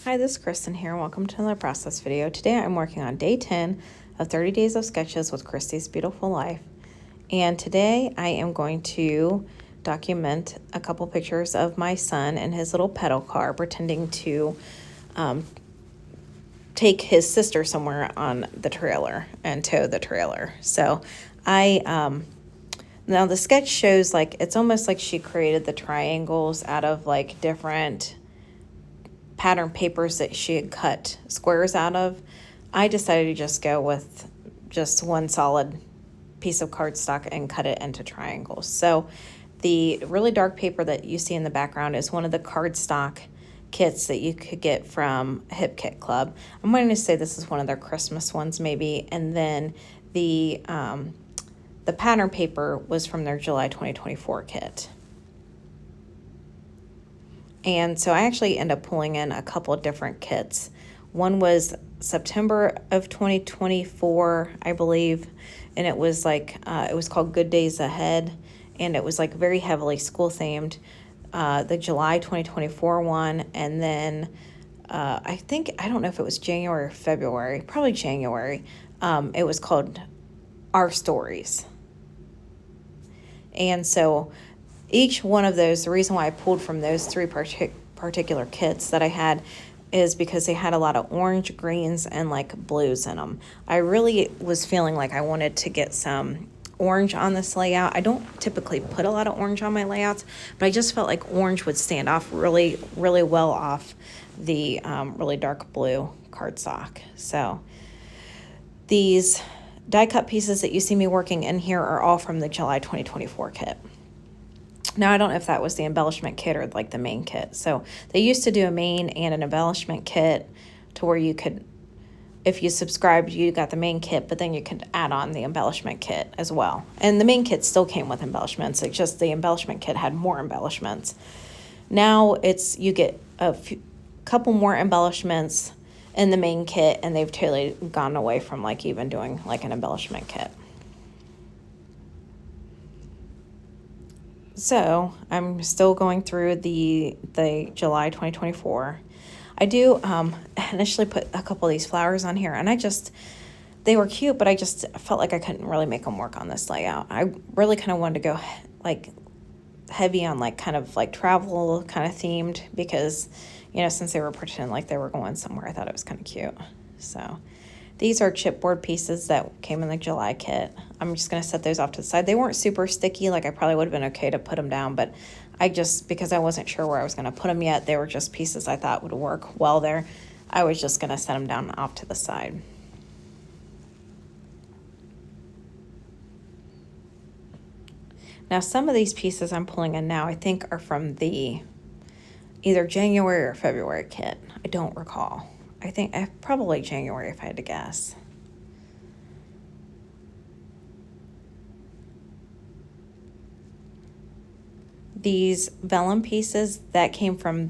Hi, this is Kristen here, and welcome to another process video. Today I'm working on day 10 of 30 Days of Sketches with Christy's Beautiful Life. And today I am going to document a couple pictures of my son in his little pedal car pretending to take his sister somewhere on the trailer and tow the trailer. So now the sketch shows like it's almost like she created the triangles out of like different pattern papers that she had cut squares out of. I decided to just go with just one solid piece of cardstock and cut it into triangles. So the really dark paper that you see in the background is one of the cardstock kits that you could get from Hip Kit Club. I'm going to say this is one of their Christmas ones maybe, and then the pattern paper was from their July 2024 kit. And so I actually ended up pulling in a couple of different kits. One was September of 2024, I believe, and it was like, it was called Good Days Ahead, and it was like very heavily school themed. The July 2024 one, and then I don't know if it was January or February, probably January. It was called Our Stories. And so each one of those, the reason why I pulled from those three particular kits that I had is because they had a lot of orange, greens, and like blues in them. I really was feeling like I wanted to get some orange on this layout. I don't typically put a lot of orange on my layouts, but I just felt like orange would stand off really, really well off the really dark blue cardstock. So these die cut pieces that you see me working in here are all from the July 2024 kit. Now, I don't know if that was the embellishment kit or like the main kit. So they used to do a main and an embellishment kit to where you could, if you subscribed, you got the main kit, but then you could add on the embellishment kit as well. And the main kit still came with embellishments. It's just the embellishment kit had more embellishments. Now you get a couple more embellishments in the main kit, and they've totally gone away from like even doing like an embellishment kit. So I'm still going through the July 2024. I do initially put a couple of these flowers on here, and they were cute, but I just felt like I couldn't really make them work on this layout. I really kind of wanted to go like heavy on like kind of like travel kind of themed because, since they were pretending like they were going somewhere, I thought it was kind of cute. So these are chipboard pieces that came in the July kit. I'm just going to set those off to the side. They weren't super sticky, like I probably would have been okay to put them down, but because I wasn't sure where I was going to put them yet, they were just pieces I thought would work well there. I was just going to set them down off to the side. Now, some of these pieces I'm pulling in now, I think are from the either January or February kit. I don't recall. I think probably January if I had to guess. These vellum pieces that came from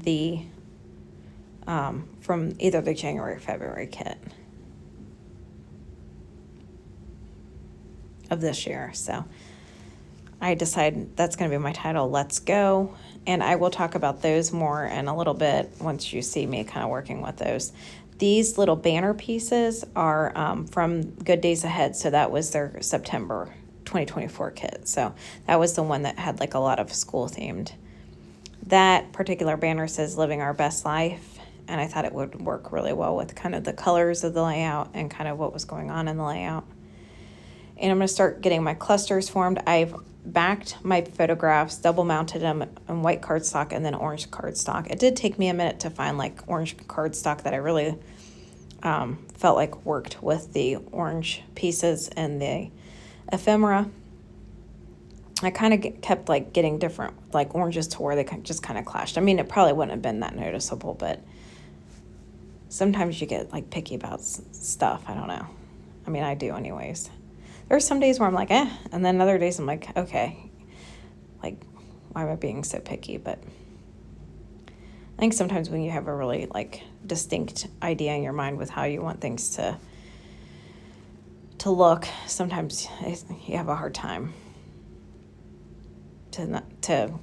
from either the January or February kit of this year. So I decided that's going to be my title, Let's Go. And I will talk about those more in a little bit once you see me kind of working with those. These little banner pieces are from Good Days Ahead. So that was their September 2024 kit. So that was the one that had like a lot of school themed. That particular banner says Living Our Best Life. And I thought it would work really well with kind of the colors of the layout and kind of what was going on in the layout. And I'm going to start getting my clusters formed. I've backed my photographs, double mounted them in white cardstock and then orange cardstock. It did take me a minute to find like orange cardstock that I really felt like worked with the orange pieces and the ephemera. I kind of kept like getting different like oranges to where they just kind of clashed. I mean, it probably wouldn't have been that noticeable, but sometimes you get like picky about stuff. I don't know. I mean, I do anyways. There are some days where I'm like, and then other days I'm like, okay, like, why am I being so picky? But I think sometimes when you have a really, like, distinct idea in your mind with how you want things to look, sometimes you have a hard time to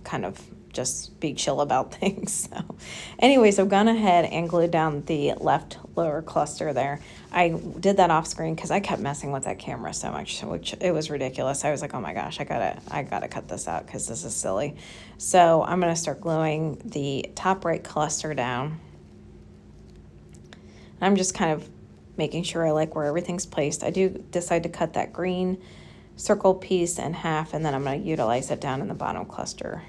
kind of just be chill about things. So anyways, I've gone ahead and glued down the left lower cluster there. I did that off screen because I kept messing with that camera so much, which it was ridiculous. I was like, oh my gosh, I gotta cut this out because this is silly. So I'm gonna start gluing the top right cluster down. I'm just kind of making sure I like where everything's placed. I do decide to cut that green circle piece in half, and then I'm going to utilize it down in the bottom cluster.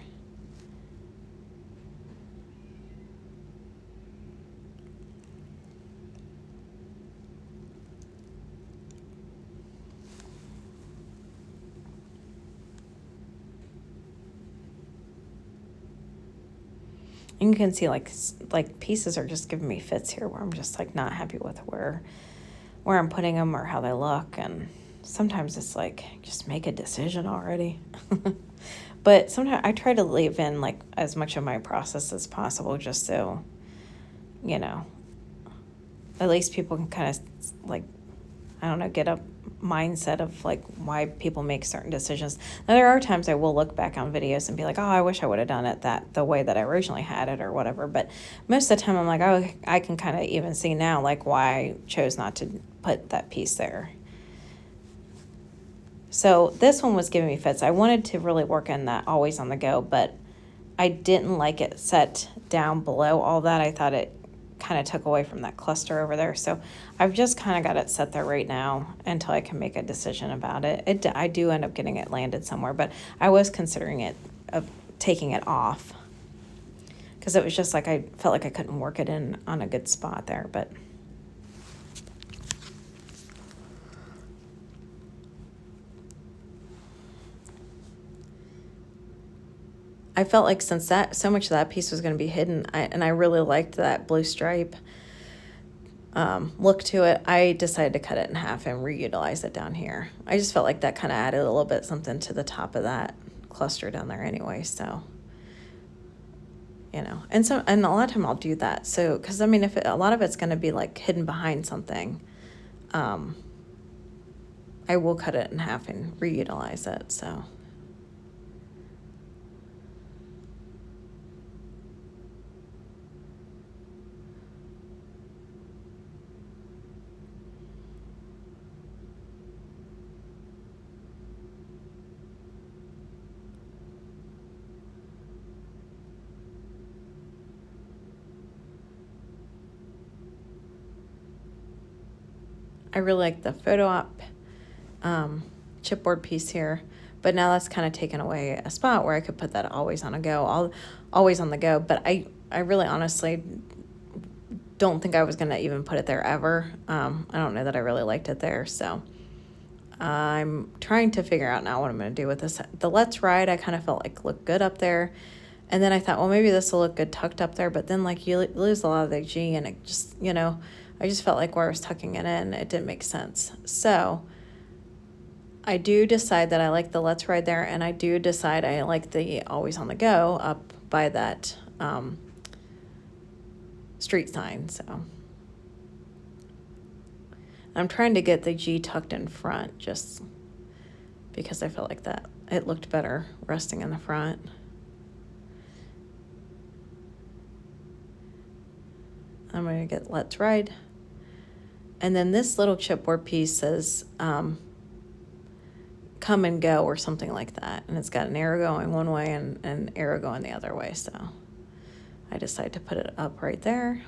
And you can see like pieces are just giving me fits here where I'm just like not happy with where I'm putting them or how they look, and sometimes it's like, just make a decision already. But sometimes I try to leave in like as much of my process as possible, just so, you know, at least people can kind of like, I don't know, get a mindset of like why people make certain decisions. Now there are times I will look back on videos and be like, oh, I wish I would have done it the way that I originally had it or whatever. But most of the time I'm like, oh, I can kind of even see now like why I chose not to put that piece there. So this one was giving me fits. I wanted to really work in that always on the go, but I didn't like it set down below all that. I thought it kind of took away from that cluster over there. So I've just kind of got it set there right now until I can make a decision about it. I do end up getting it landed somewhere, but I was considering it of taking it off because it was just like I felt like I couldn't work it in on a good spot there, but I felt like since that so much of that piece was going to be hidden, and I really liked that blue stripe look to it, I decided to cut it in half and reutilize it down here. I just felt like that kind of added a little bit something to the top of that cluster down there anyway. So, you know, and a lot of time I'll do that. So, because I mean, a lot of it's going to be like hidden behind something, I will cut it in half and reutilize it. So. I really like the photo op chipboard piece here, but now that's kind of taken away a spot where I could put that always on the go. But I really honestly don't think I was going to even put it there ever. I don't know that I really liked it there. So I'm trying to figure out now what I'm going to do with this. The Let's Ride, I kind of felt like looked good up there. And then I thought, well, maybe this will look good tucked up there. But then like you lose a lot of the G, and it just, you know, I just felt like where I was tucking it in, it didn't make sense. So I do decide that I like the Let's Ride there, and I do decide I like the Always on the Go up by that street sign. So I'm trying to get the G tucked in front just because I felt like that it looked better resting in the front. I'm going to get Let's Ride. And then this little chipboard piece says come and go or something like that. And it's got an arrow going one way and an arrow going the other way. So I decided to put it up right there.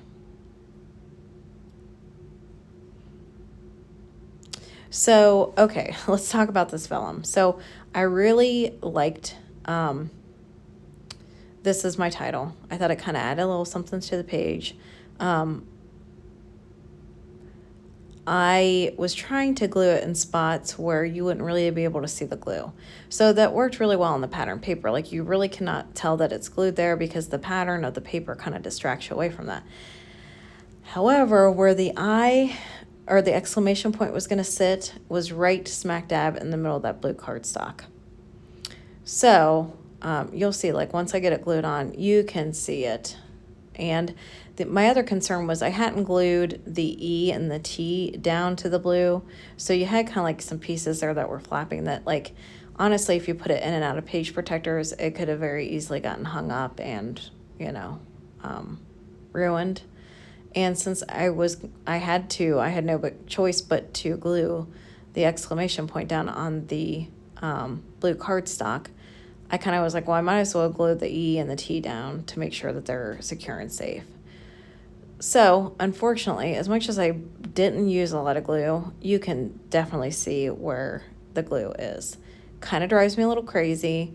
So, okay, let's talk about this vellum. So I really liked, this is my title. I thought it kind of added a little something to the page. I was trying to glue it in spots where you wouldn't really be able to see the glue. So that worked really well on the pattern paper. Like you really cannot tell that it's glued there because the pattern of the paper kind of distracts you away from that. However, where the eye or the exclamation point was going to sit was right smack dab in the middle of that blue cardstock. So you'll see, like once I get it glued on, you can see it. And my other concern was I hadn't glued the E and the T down to the blue. So you had kind of like some pieces there that were flapping that like honestly, if you put it in and out of page protectors, it could have very easily gotten hung up and, you know, ruined. And since I had no choice but to glue the exclamation point down on the blue cardstock, I kind of was like, well, I might as well glue the E and the T down to make sure that they're secure and safe. So, unfortunately, as much as I didn't use a lot of glue, you can definitely see where the glue is. Kind of drives me a little crazy.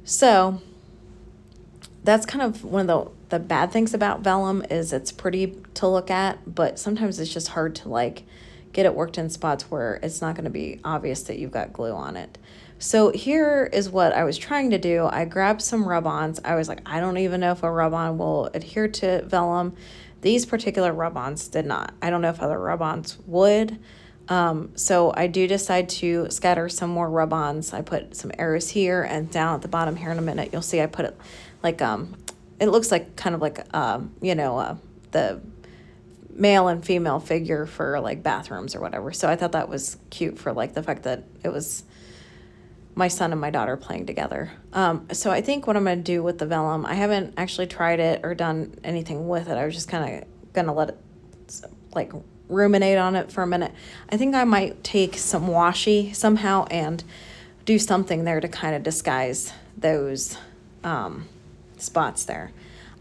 So, that's kind of one of the bad things about vellum is it's pretty to look at, but sometimes it's just hard to like get it worked in spots where it's not going to be obvious that you've got glue on it. So here is what I was trying to do. I grabbed some rub-ons. I was like, I don't even know if a rub-on will adhere to vellum. These particular rub-ons did not. I don't know if other rub-ons would. So I do decide to scatter some more rub-ons. I put some arrows here and down at the bottom here in a minute. You'll see I put it like, it looks like kind of like, the male and female figure for like bathrooms or whatever. So I thought that was cute for like the fact that it was my son and my daughter playing together. So I think what I'm going to do with the vellum, I haven't actually tried it or done anything with it. I was just kind of going to let it like ruminate on it for a minute. I think I might take some washi somehow and do something there to kind of disguise those spots there.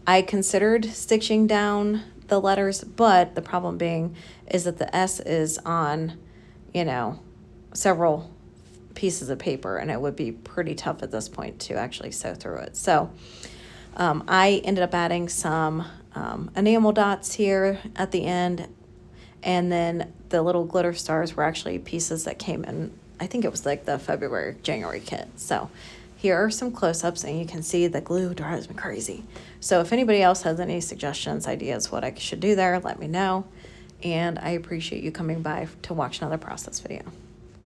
I considered stitching down the letters, but the problem being is that the S is on, several pieces of paper, and it would be pretty tough at this point to actually sew through it. So I ended up adding some enamel dots here at the end, and then the little glitter stars were actually pieces that came in, I think it was like the January kit. So here are some close-ups, and you can see the glue drives me crazy. So if anybody else has any suggestions, ideas, what I should do there, let me know. And I appreciate you coming by to watch another process video.